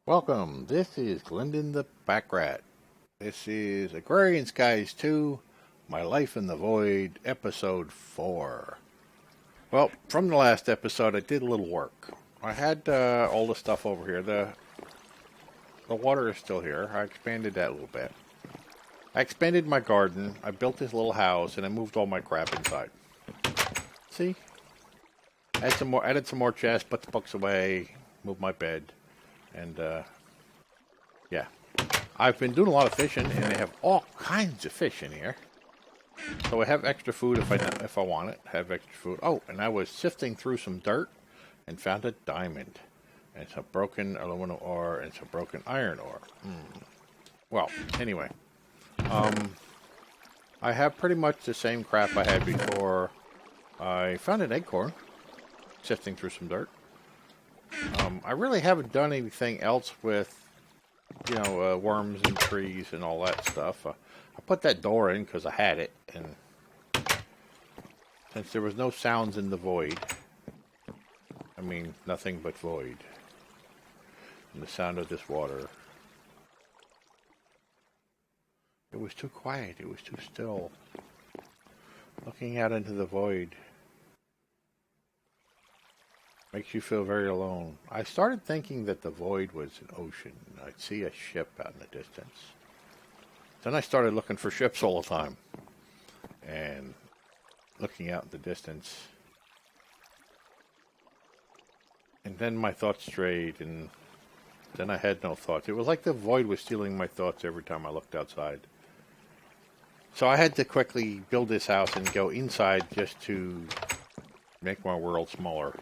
Welcome, this is Glendin ThePackRat. This is Agrarian Skies 2, My Life in the Void, Episode 4. Well, from the last episode, I did a little work. I had all the stuff over here. The water is still here. I expanded that a little bit. I expanded my garden, I built this little house, and I moved all my crap inside. See? Added some more chests, put the books away, moved my bed. And, yeah. I've been doing a lot of fishing, and they have all kinds of fish in here. So I have extra food if I want it. Have extra food. Oh, and I was sifting through some dirt and found a diamond. And some broken aluminum ore and some broken iron ore. Well, anyway. I have pretty much the same crap I had before. I found an acorn. Sifting through some dirt. I really haven't done anything else with, worms and trees and all that stuff. I put that door in because I had it, and since there was no sounds in the void, I mean, nothing but void, and the sound of this water, it was too quiet, it was too still. Looking out into the void makes you feel very alone. I started thinking that the void was an ocean. I'd see a ship out in the distance. Then I started looking for ships all the time. And looking out in the distance. And then my thoughts strayed, and then I had no thoughts. It was like the void was stealing my thoughts every time I looked outside. So I had to quickly build this house and go inside just to make my world smaller,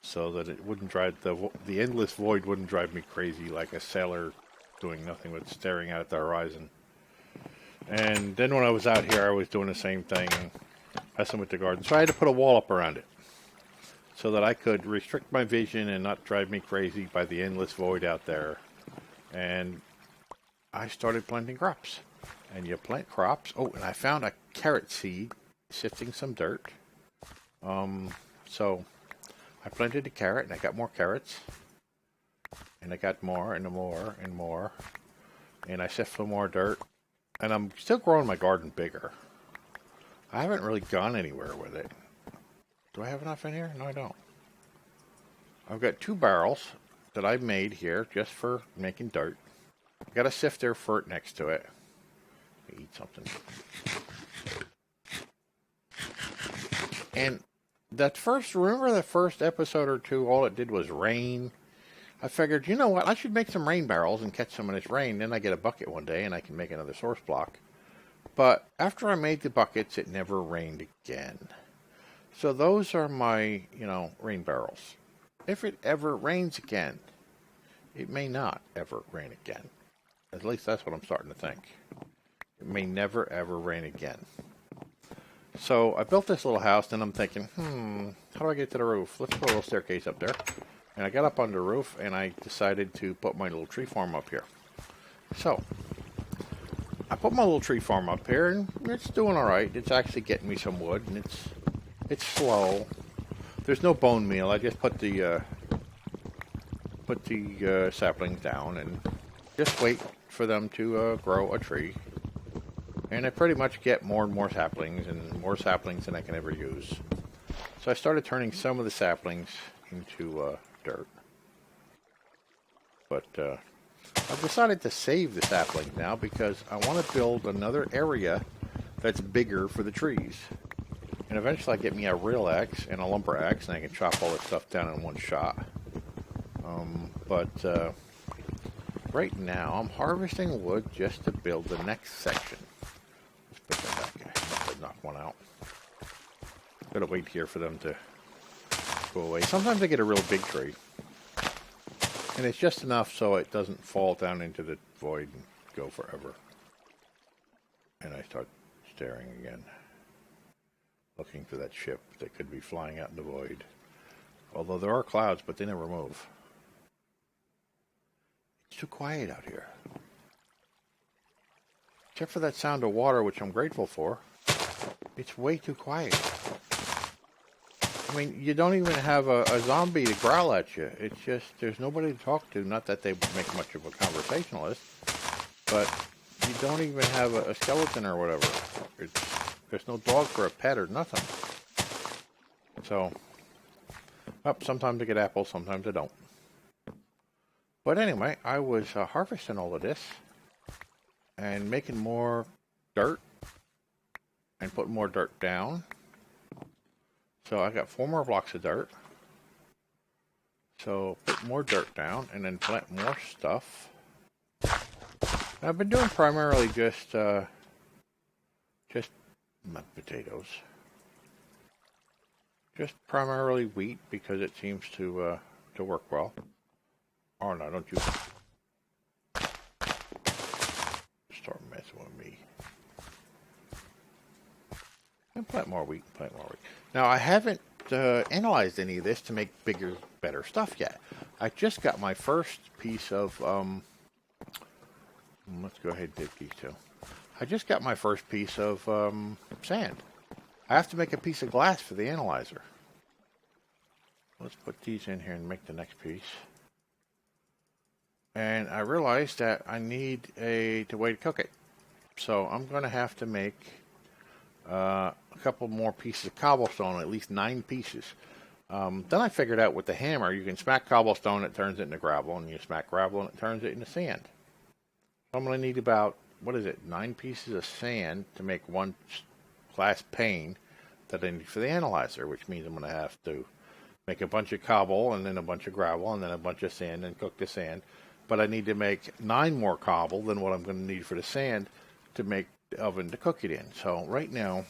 so that it wouldn't drive the endless void wouldn't drive me crazy like a sailor doing nothing but staring out at the horizon. And then when I was out here, I was doing the same thing, messing with the garden. So I had to put a wall up around it so that I could restrict my vision and not drive me crazy by the endless void out there. And I started planting crops. And you plant crops. Oh, and I found a carrot seed sifting some dirt. So I planted a carrot, and I got more carrots. And I got more, and more, and more. And I sifted some more dirt. And I'm still growing my garden bigger. I haven't really gone anywhere with it. Do I have enough in here? No, I don't. I've got 2 barrels that I made here just for making dirt. I got a sifter for it next to it. Eat something. And remember the first episode or 2, all it did was rain? I figured, you know what, I should make some rain barrels and catch some of this rain. Then I get a bucket one day and I can make another source block. But after I made the buckets, it never rained again. So those are my, rain barrels. If it ever rains again, it may not ever rain again. At least that's what I'm starting to think. It may never ever rain again. So I built this little house, and I'm thinking, how do I get to the roof? Let's put a little staircase up there. And I got up on the roof, and I decided to put my little tree farm up here. So I put my little tree farm up here, and it's doing all right. It's actually getting me some wood, and it's slow. There's no bone meal. I just put the saplings down and just wait for them to grow a tree. And I pretty much get more and more saplings than I can ever use. So I started turning some of the saplings into dirt. But I've decided to save the saplings now because I want to build another area that's bigger for the trees. And eventually I get me a real axe and a lumber axe, and I can chop all this stuff down in one shot. But right now I'm harvesting wood just to build the next section. Put that back. Knock one out. Gotta wait here for them to go away. Sometimes I get a real big tree, and it's just enough so it doesn't fall down into the void and go forever. And I start staring again, looking for that ship that could be flying out in the void. Although there are clouds, but they never move. It's too quiet out here. Except for that sound of water, which I'm grateful for. It's way too quiet. I mean, you don't even have a zombie to growl at you. It's just, there's nobody to talk to. Not that they make much of a conversationalist, but you don't even have a skeleton or whatever. There's no dog for a pet or nothing. So, sometimes I get apples, sometimes I don't. But anyway, I was harvesting all of this and making more dirt and putting more dirt down. So I got 4 more blocks of dirt. So put more dirt down and then plant more stuff. And I've been doing primarily just not potatoes. Just primarily wheat because it seems to work well. Oh no, don't you start messing with me. And plant more wheat, Now I haven't analyzed any of this to make bigger, better stuff yet. I just got my first piece of, let's go ahead and dig these two. I just got my first piece of sand. I have to make a piece of glass for the analyzer. Let's put these in here and make the next piece. And I realized that I need a way to cook it. So I'm going to have to make a couple more pieces of cobblestone, at least 9 pieces. Then I figured out with the hammer, you can smack cobblestone, it turns it into gravel, and you smack gravel, and it turns it into sand. So I'm going to need about, 9 pieces of sand to make 1 glass pane that I need for the analyzer, which means I'm going to have to make a bunch of cobble, and then a bunch of gravel, and then a bunch of sand, and cook the sand. But I need to make 9 more cobble than what I'm going to need for the sand to make the oven to cook it in. So right now,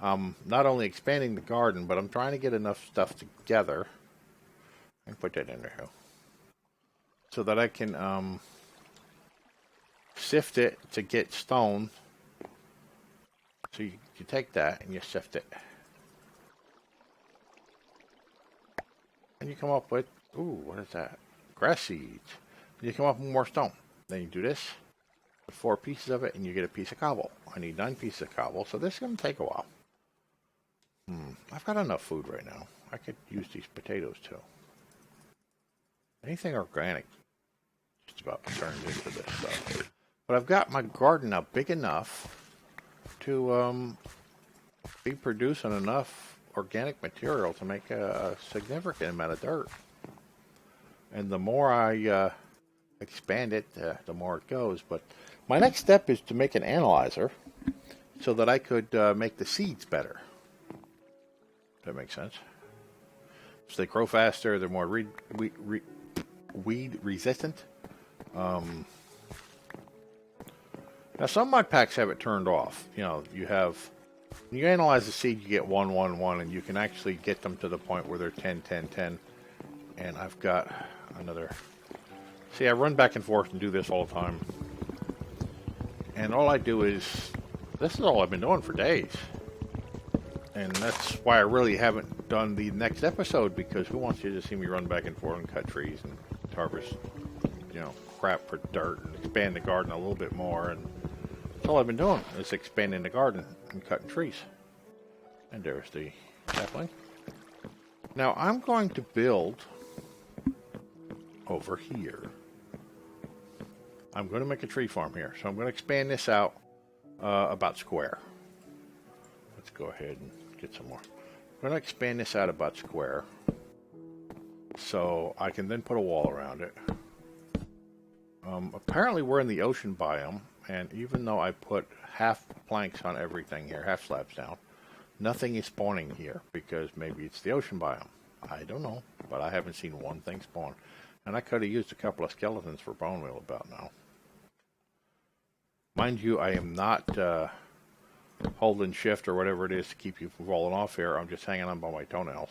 I'm not only expanding the garden, but I'm trying to get enough stuff together. I can put that in there so that I can sift it to get stone. So you take that and you sift it. And you come up with, what is that? Grass seeds. You come up with more stone. Then you do this, 4 pieces of it, and you get a piece of cobble. I need 9 pieces of cobble, so this is going to take a while. I've got enough food right now. I could use these potatoes too. Anything organic just about turned into this stuff. But I've got my garden now big enough to be producing enough organic material to make a significant amount of dirt. And the more I expand it, the more it goes. But my next step is to make an analyzer so that I could make the seeds better. That makes sense. So they grow faster, they're more weed resistant. Now some mud packs have it turned off. When you analyze the seed, you get 1, 1, 1, and you can actually get them to the point where they're 10, 10, 10. And I've got another. See, I run back and forth and do this all the time. And all I do is, this is all I've been doing for days. And that's why I really haven't done the next episode, because who wants you to see me run back and forth and cut trees and harvest, crap for dirt and expand the garden a little bit more. And that's all I've been doing is expanding the garden and cutting trees. And there's the sapling. Now I'm going to build over here. I'm going to make a tree farm here. So I'm going to expand this out about square. Let's go ahead and get some more. I'm going to expand this out about square so I can then put a wall around it. Apparently we're in the ocean biome, and even though I put half planks on everything here, half slabs down, nothing is spawning here because maybe it's the ocean biome. I don't know, but I haven't seen one thing spawn. And I could have used a couple of skeletons for bone meal about now. Mind you, I am not holding shift or whatever it is to keep you from rolling off here. I'm just hanging on by my toenails.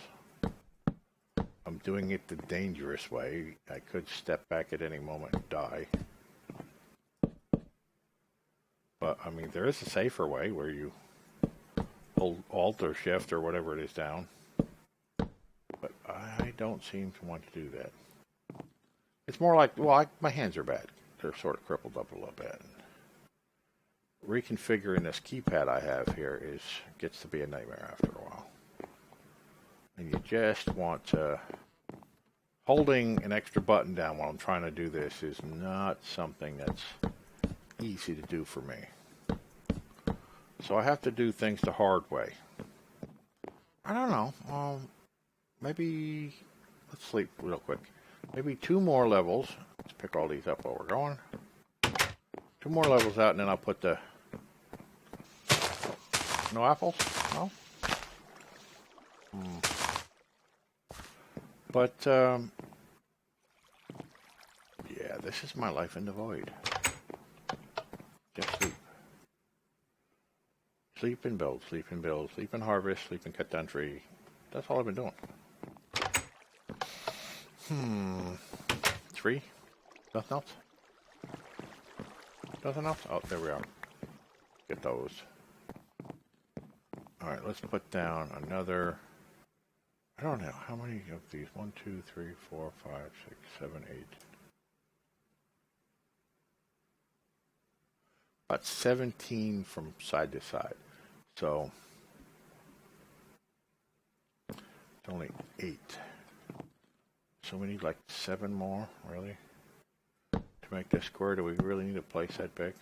I'm doing it the dangerous way. I could step back at any moment and die. But, I mean, there is a safer way where you hold Alt or Shift or whatever it is down. But I don't seem to want to do that. It's more like, my hands are bad. They're sort of crippled up a little bit. Reconfiguring this keypad I have here gets to be a nightmare after a while. And you just want to... Holding an extra button down while I'm trying to do this is not something that's easy to do for me. So I have to do things the hard way. I don't know. Maybe... Let's sleep real quick. Maybe 2 more levels. Let's pick all these up while we're going. 2 more levels out, and then I'll put the... No apples? No? But, yeah, this is my life in the void. Just sleep. Sleep and build, sleep and build, sleep and harvest, sleep and cut down tree. That's all I've been doing. 3? Nothing else? Nothing else? Oh, there we are. Get those. Alright, let's put down another... I don't know. How many of these? 1, 2, 3, 4, 5, 6, 7, 8. About 17 from side to side. So, it's only 8. So we need like 7 more, really? To make this square, do we really need a place that big?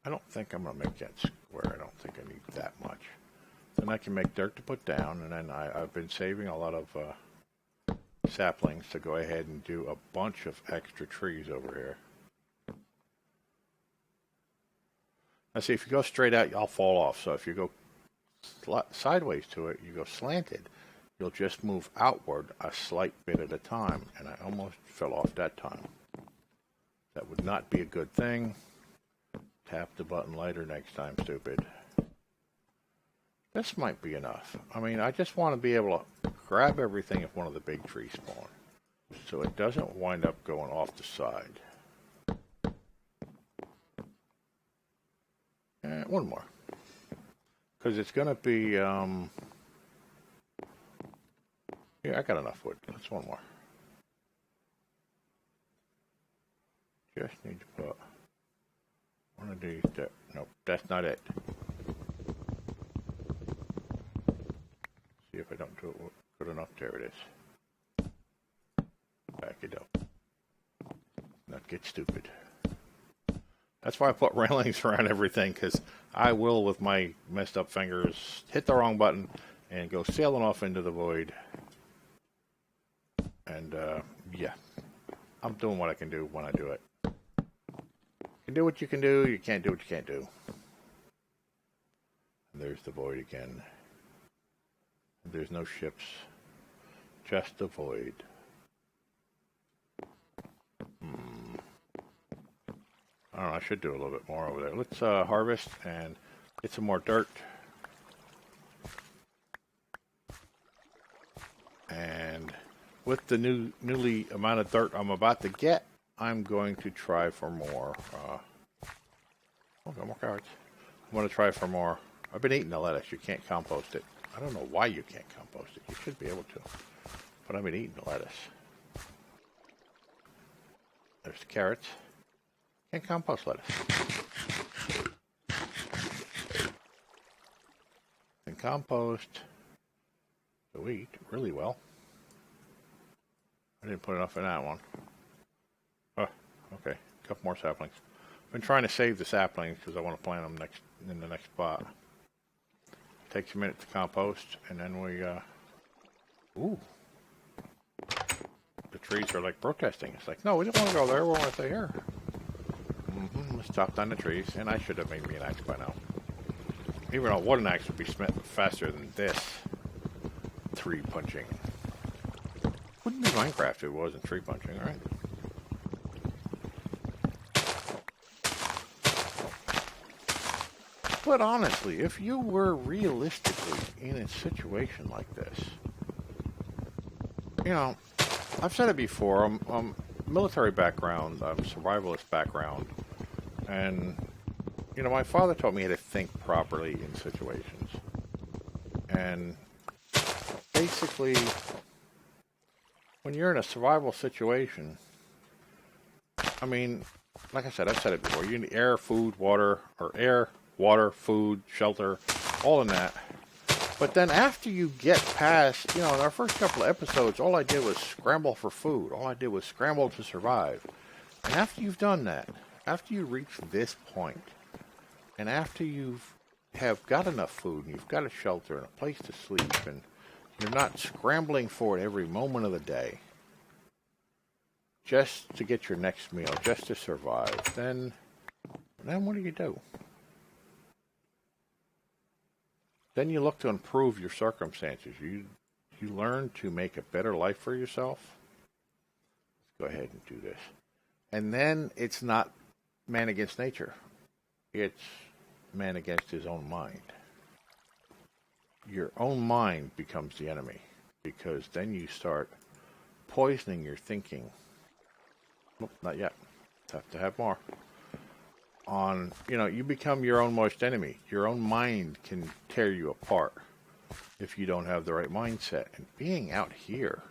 I don't think I'm going to make that square. I don't think I need that much. Then I can make dirt to put down, and then I've been saving a lot of saplings to go ahead and do a bunch of extra trees over here. Now see, if you go straight out, I'll fall off. So if you go sideways to it, you go slanted, you'll just move outward a slight bit at a time. And I almost fell off that time. That would not be a good thing. Tap the button later next time, stupid. This might be enough. I mean, I just want to be able to grab everything if one of the big trees spawn, so it doesn't wind up going off the side. And 1 more. Because it's going to be, yeah, I got enough wood. Let's 1 more. Just need to put one of these there. Nope, that's not it. See if I don't do it good enough. There it is. Back it up. Not get stupid. That's why I put railings around everything, because I will, with my messed up fingers, hit the wrong button and go sailing off into the void. And, yeah. I'm doing what I can do when I do it. You can do what you can do, you can't do what you can't do. And there's the void again. There's no ships. Just the void. I don't know, I should do a little bit more over there. Let's harvest and get some more dirt. And with the newly amount of dirt I'm about to get, I'm going to try for more. Got more carrots. I'm going to try for more. I've been eating the lettuce. You can't compost it. I don't know why you can't compost it. You should be able to. But I've been eating the lettuce. There's the carrots. Can't compost lettuce. And compost the wheat really well. I didn't put enough in that one. Oh, okay. A couple more saplings. I've been trying to save the saplings because I want to plant them in the next spot. Takes a minute to compost, and then we, ooh. The trees are like protesting. It's like, no, we don't want to go there. We want to stay here. Let's chop down the trees, and I should have made me an axe by now. Even though wooden axe would be faster than this. Tree punching. Wouldn't be Minecraft if it wasn't tree punching, right? But honestly, if you were realistically in a situation like this, you know, I've said it before, I'm military background, survivalist background, and, you know, my father taught me how to think properly in situations. And basically, when you're in a survival situation, I mean, like I said, I've said it before. You need air, food, water, or air, water, food, shelter, all in that. But then after you get past, in our first couple of episodes, all I did was scramble for food. All I did was scramble to survive. And after you've done that, after you reach this point, and after have got enough food, and you've got a shelter and a place to sleep, and you're not scrambling for it every moment of the day, just to get your next meal, just to survive, then what do? Then you look to improve your circumstances. You learn to make a better life for yourself. Let's go ahead and do this. And then it's not man against nature. It's man against his own mind. Your own mind becomes the enemy, because then you start poisoning your thinking. Nope, not yet. Have to have more. You become your own worst enemy. Your own mind can tear you apart if you don't have the right mindset. And being out here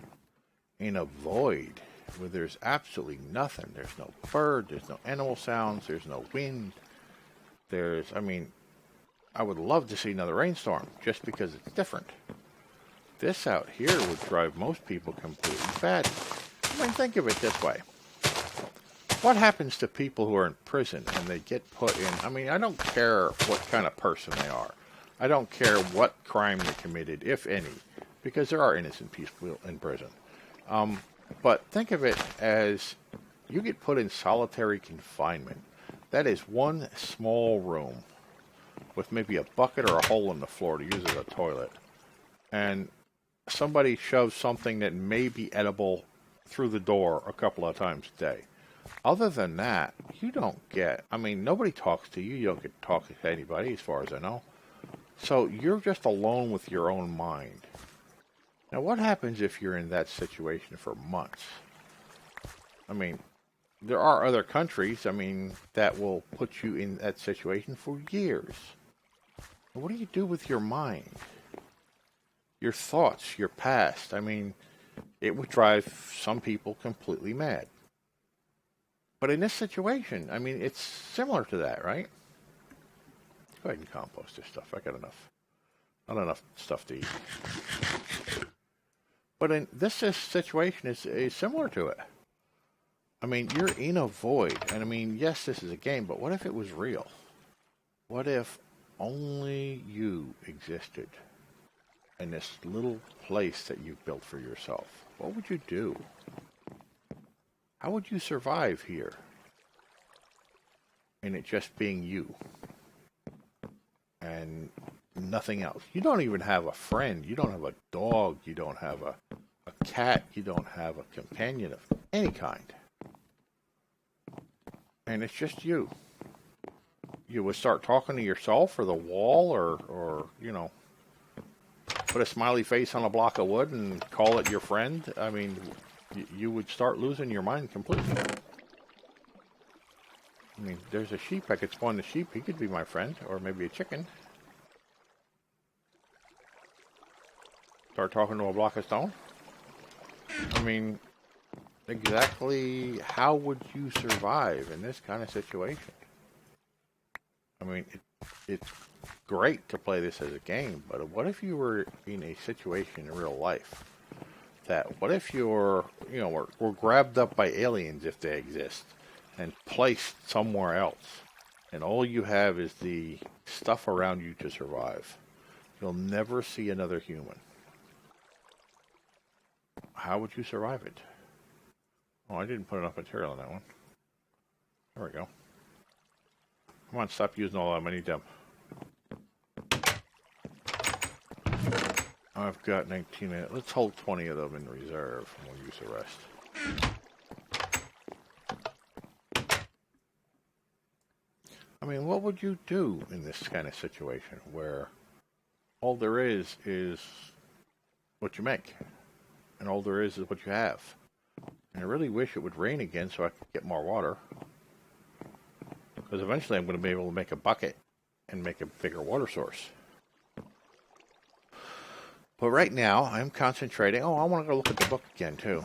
in a void where there's absolutely nothing, there's no bird, there's no animal sounds, there's no wind, I would love to see another rainstorm just because it's different. This out here would drive most people completely batty. Think of it this way. What happens to people who are in prison and they get put in? I don't care what kind of person they are. I don't care what crime they committed, if any, because there are innocent people in prison. But think of it as you get put in solitary confinement. That is one small room with maybe a bucket or a hole in the floor to use as a toilet. And somebody shoves something that may be edible through the door a couple of times a day. Other than that, you don't get, nobody talks to you. You don't get to talk to anybody as far as I know. So you're just alone with your own mind. Now, what happens if you're in that situation for months? There are other countries, that will put you in that situation for years. What do you do with your mind? Your thoughts, your past. It would drive some people completely mad. But in this situation, it's similar to that, right? Go ahead and compost this stuff. I got enough. Not enough stuff to eat. But in this situation is similar to it. You're in a void. And yes, this is a game, but what if it was real? What if only you existed in this little place that you've built for yourself? What would you do? How would you survive here? And it just being you. And nothing else. You don't even have a friend. You don't have a dog. You don't have a cat. You don't have a companion of any kind. And it's just you. You would start talking to yourself or the wall or put a smiley face on a block of wood and call it your friend. You would start losing your mind completely. There's a sheep. I could spawn the sheep. He could be my friend. Or maybe a chicken. Start talking to a block of stone. Exactly how would you survive in this kind of situation? It's great to play this as a game, but what if you were in a situation in real life? What if you're, were grabbed up by aliens, if they exist, and placed somewhere else, and all you have is the stuff around you to survive? You'll never see another human. How would you survive it? Oh, I didn't put enough material in that one. There we go. Come on, stop using all of them. I need them. I've got 19 minutes. Let's hold 20 of them in reserve, and we'll use the rest. What would you do in this kind of situation where all there is what you make, and all there is what you have? And I really wish it would rain again so I could get more water. Because eventually I'm going to be able to make a bucket and make a bigger water source. But right now I'm concentrating. Oh, I want to go look at the book again too.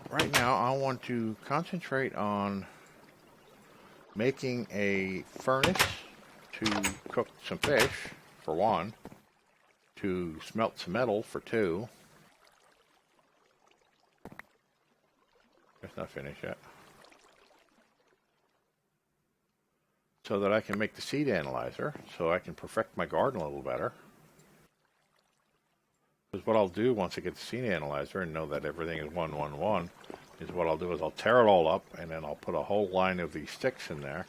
Right now I want to concentrate on making a furnace to cook some fish, for one, to smelt some metal, for two. It's not finished yet. So that I can make the seed analyzer, so I can perfect my garden a little better. Because what I'll do once I get the seed analyzer and know that everything is 111, is what I'll do is I'll tear it all up, and then I'll put a whole line of these sticks in there,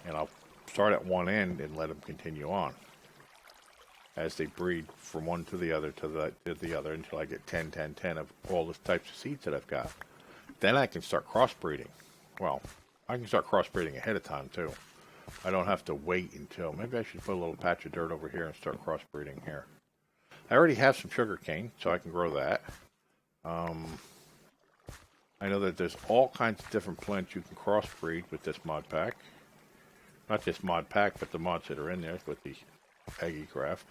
and I'll start at one end and let them continue on as they breed from one to the other until I get 10, 10, 10 of all the types of seeds that I've got. Then I can start crossbreeding. Well, I can start crossbreeding ahead of time too. I don't have to wait until, maybe I should put a little patch of dirt over here and start crossbreeding here. I already have some sugar cane, so I can grow that. I know that there's all kinds of different plants you can crossbreed with this mod pack. Not this mod pack, but the mods that are in there with the AgriCraft.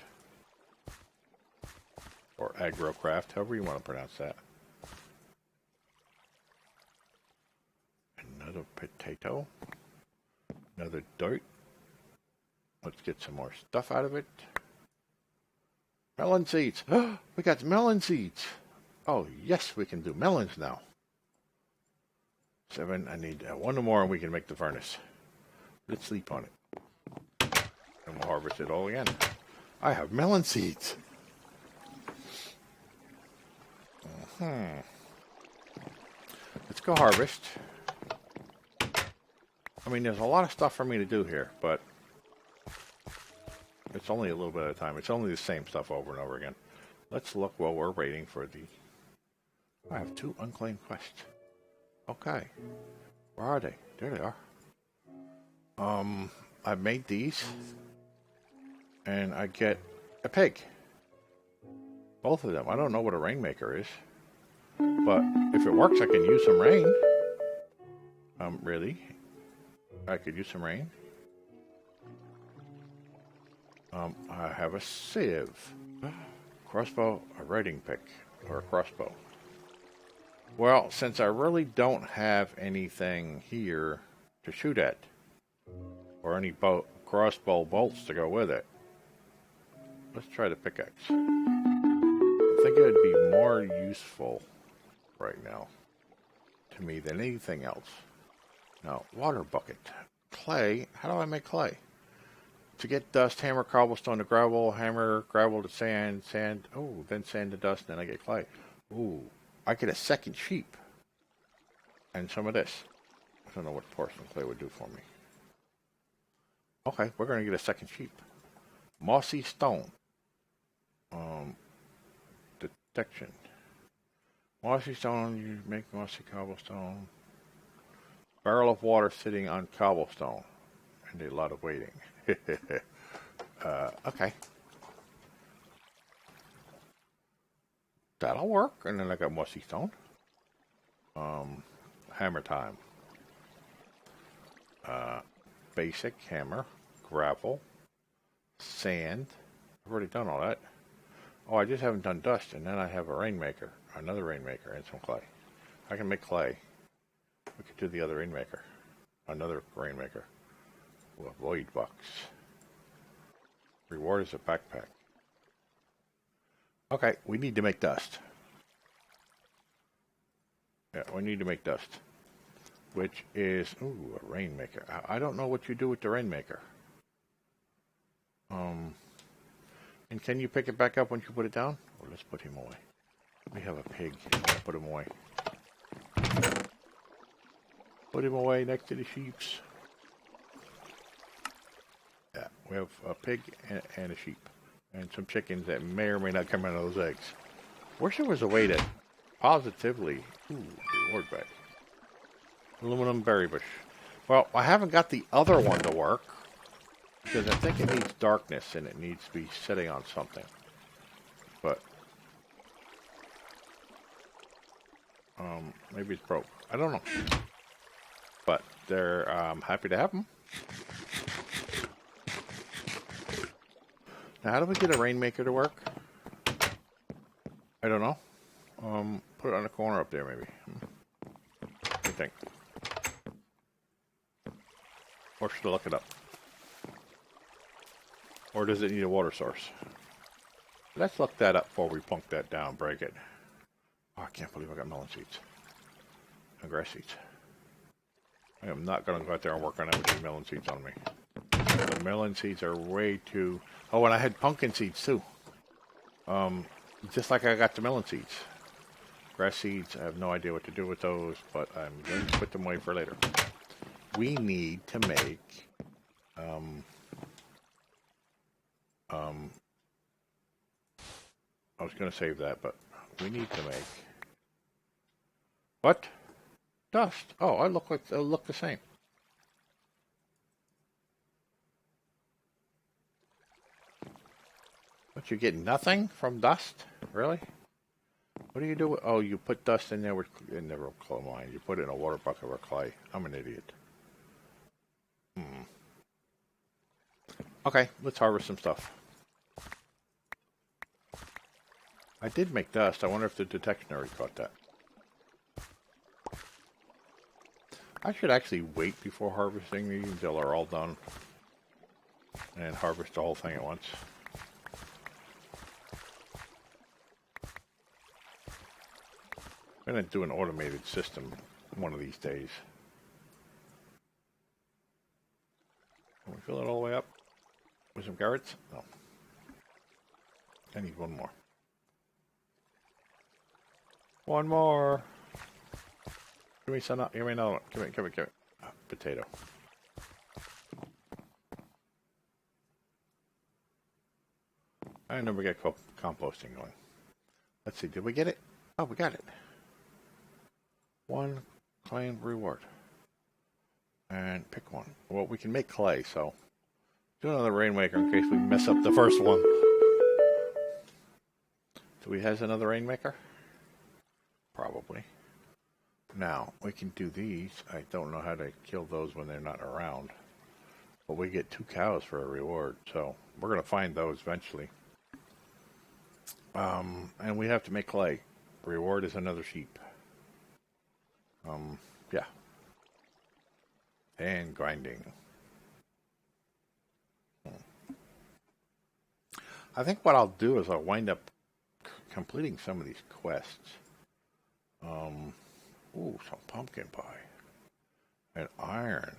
Or AgroCraft, however you want to pronounce that. Another potato. Another dirt. Let's get some more stuff out of it. Melon seeds. We got melon seeds. Oh, yes, we can do melons now. 7. I need one more and we can make the furnace. Let's sleep on it. And we'll harvest it all again. I have melon seeds. Let's go harvest. I mean, there's a lot of stuff for me to do here, but it's only a little bit at a time. It's only the same stuff over and over again. Let's look while we're waiting for the... I have 2 unclaimed quests. Okay. Where are they? There they are. I made these. And I get a pig. Both of them. I don't know what a rainmaker is. But if it works, I can use some rain. Really? I could use some rain. I have a sieve. Crossbow, a riding pick, or a crossbow. Well, since I really don't have anything here to shoot at, or any crossbow bolts to go with it, let's try the pickaxe. I think it would be more useful right now to me than anything else. Now, water bucket. Clay. How do I make clay? To get dust, hammer cobblestone to gravel, hammer gravel to sand, sand. Oh, then sand to dust, then I get clay. Ooh, I get a second sheep. And some of this. I don't know what porcelain clay would do for me. Okay, we're going to get a second sheep. Mossy stone. Detection. Mossy stone, you make mossy cobblestone. Barrel of water sitting on cobblestone. And a lot of waiting. Okay. That'll work. And then I got mossy stone. Hammer time. Basic hammer. Gravel. Sand. I've already done all that. Oh, I just haven't done dust. And then I have a rainmaker. Another rainmaker and some clay. I can make clay. We could do the other rainmaker. Another rainmaker. Ooh, a void box. Reward is a backpack. Okay, we need to make dust. Yeah, we need to make dust. Which is, ooh, a rainmaker. I don't know what you do with the rainmaker. And can you pick it back up once you put it down? Or let's put him away. We have a pig. I'll put him away. Put him away next to the sheeps. Yeah, we have a pig and a sheep. And some chickens that may or may not come out of those eggs. Wish there was a way to positively... Ooh, reward bag. Aluminum berry bush. Well, I haven't got the other one to work. Because I think it needs darkness and it needs to be sitting on something. But... maybe it's broke. I don't know. But they're happy to have them. Now, how do we get a rainmaker to work? I don't know. Put it on the corner up there, maybe. What do you think? Or should I look it up? Or does it need a water source? Let's look that up before we plunk that down, break it. Oh, I can't believe I got melon seeds. And grass seeds. I am not going to go out there and work on it with these melon seeds on me. The melon seeds are way too... Oh, and I had pumpkin seeds too. Just like I got the melon seeds. Grass seeds, I have no idea what to do with those, but I'm going to put them away for later. We need to make... I was going to save that, but we need to make... What? Dust. Oh, I look the same. What, you get nothing from dust? Really? What do you do with... Oh, you put dust in there with... In the clay mine. You put it in a water bucket with clay. I'm an idiot. Okay, let's harvest some stuff. I did make dust. I wonder if the detectionary caught that. I should actually wait before harvesting these until they're all done. And harvest the whole thing at once. I'm going to do an automated system one of these days. Can we fill it all the way up with some carrots? No. I need one more. One more. Give me some. Give me another one. Give it. Potato. And then we get composting going. Let's see. Did we get it? Oh, we got it. One claim reward. And pick one. Well, we can make clay, so do another rainmaker in case we mess up the first one. Do we have another rainmaker? Probably. Now, we can do these. I don't know how to kill those when they're not around. But we get 2 cows for a reward, so we're going to find those eventually. And we have to make clay. Reward is another sheep. Yeah. And grinding. I think what I'll do is I'll wind up completing some of these quests. Ooh, some pumpkin pie. And iron.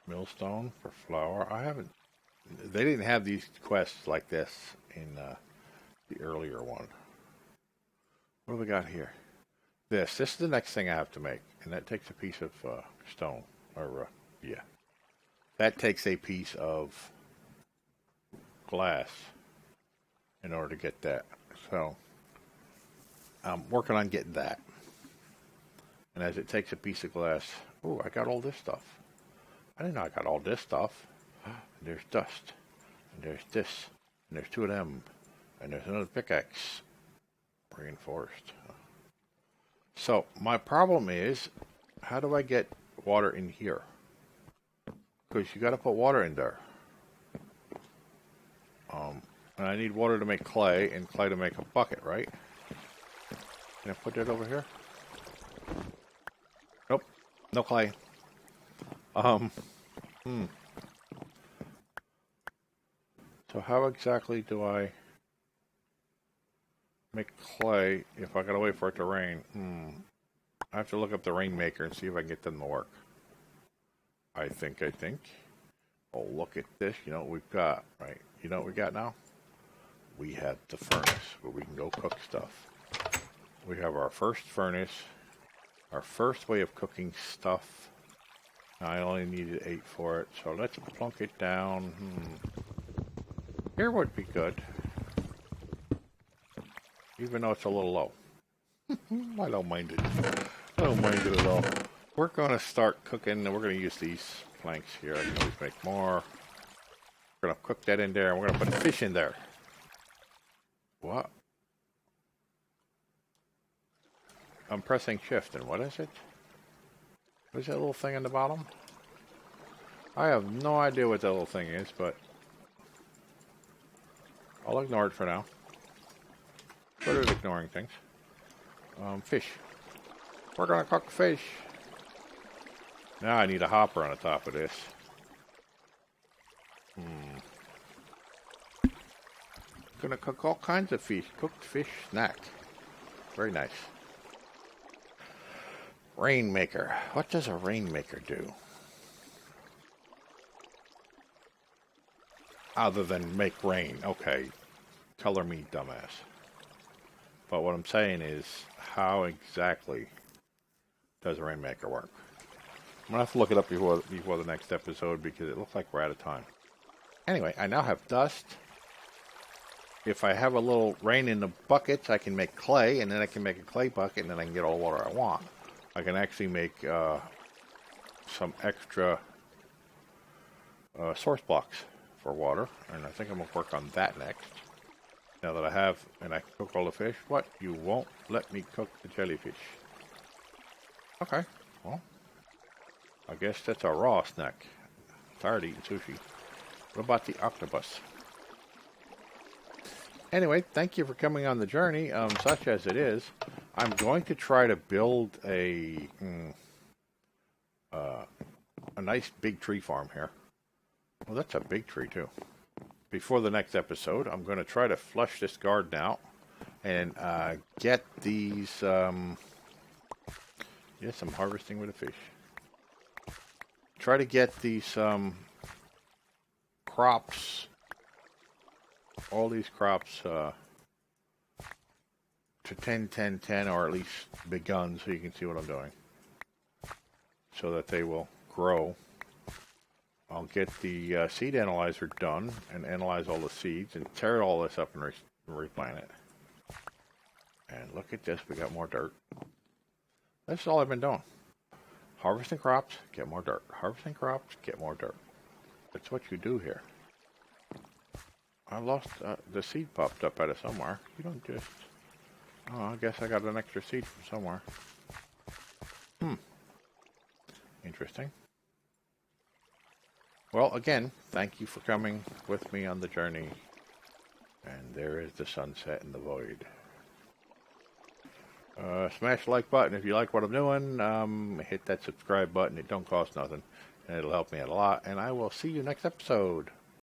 Millstone for flour. They didn't have these quests like this in the earlier one. What do we got here? This is the next thing I have to make. And that takes a piece of stone. Yeah. That takes a piece of glass in order to get that. So I'm working on getting that. And as it takes a piece of glass, oh, I got all this stuff. I didn't know I got all this stuff. And there's dust. And there's this. And there's 2 of them. And there's another pickaxe. Reinforced. So my problem is, how do I get water in here? Because you got to put water in there. And I need water to make clay, and clay to make a bucket, right? Can I put that over here? Nope. No clay. So how exactly do I make clay if I gotta wait for it to rain? I have to look up the rainmaker and see if I can get them to work. I think. Oh, look at this. You know what we've got, right? You know what we got now? We have the furnace where we can go cook stuff. We have our first furnace, our first way of cooking stuff. I only needed 8 for it, so let's plunk it down. Here would be good. Even though it's a little low. I don't mind it. I don't mind it at all. We're going to start cooking, and we're going to use these planks here. I can always make more. We're going to cook that in there, and we're going to put fish in there. What? I'm pressing shift, and what is it? What is that little thing on the bottom? I have no idea what that little thing is, but I'll ignore it for now. Good at ignoring things. Fish. We're gonna cook fish. Now I need a hopper on the top of this. Gonna cook all kinds of fish. Cooked fish snack. Very nice. Rainmaker. What does a rainmaker do? Other than make rain. Okay. Color me dumbass. But what I'm saying is, how exactly does a rainmaker work? I'm gonna have to look it up before the next episode because it looks like we're out of time. Anyway, I now have dust. If I have a little rain in the buckets, I can make clay, and then I can make a clay bucket, and then I can get all the water I want. I can actually make some extra source blocks for water, and I think I'm going to work on that next. Now that I have, and I can cook all the fish. What? You won't let me cook the jellyfish? Okay, well, I guess that's a raw snack. Tired of eating sushi. What about the octopus? Anyway, thank you for coming on the journey, such as it is. I'm going to try to build a nice big tree farm here. Well, that's a big tree, too. Before the next episode, I'm going to try to flush this garden out and get these... yes, I'm harvesting with a fish. Try to get these crops... all these crops to 10, 10, 10, or at least begun so you can see what I'm doing. So that they will grow. I'll get the seed analyzer done and analyze all the seeds and tear all this up and replant it. And look at this, we got more dirt. That's all I've been doing. Harvesting crops, get more dirt. Harvesting crops, get more dirt. That's what you do here. I lost, the seed popped up out of somewhere. You don't just... oh, I guess I got an extra seed from somewhere. Interesting. Well, again, thank you for coming with me on the journey. And there is the sunset in the void. Smash the like button if you like what I'm doing. Hit that subscribe button. It don't cost nothing. And it'll help me out a lot. And I will see you next episode.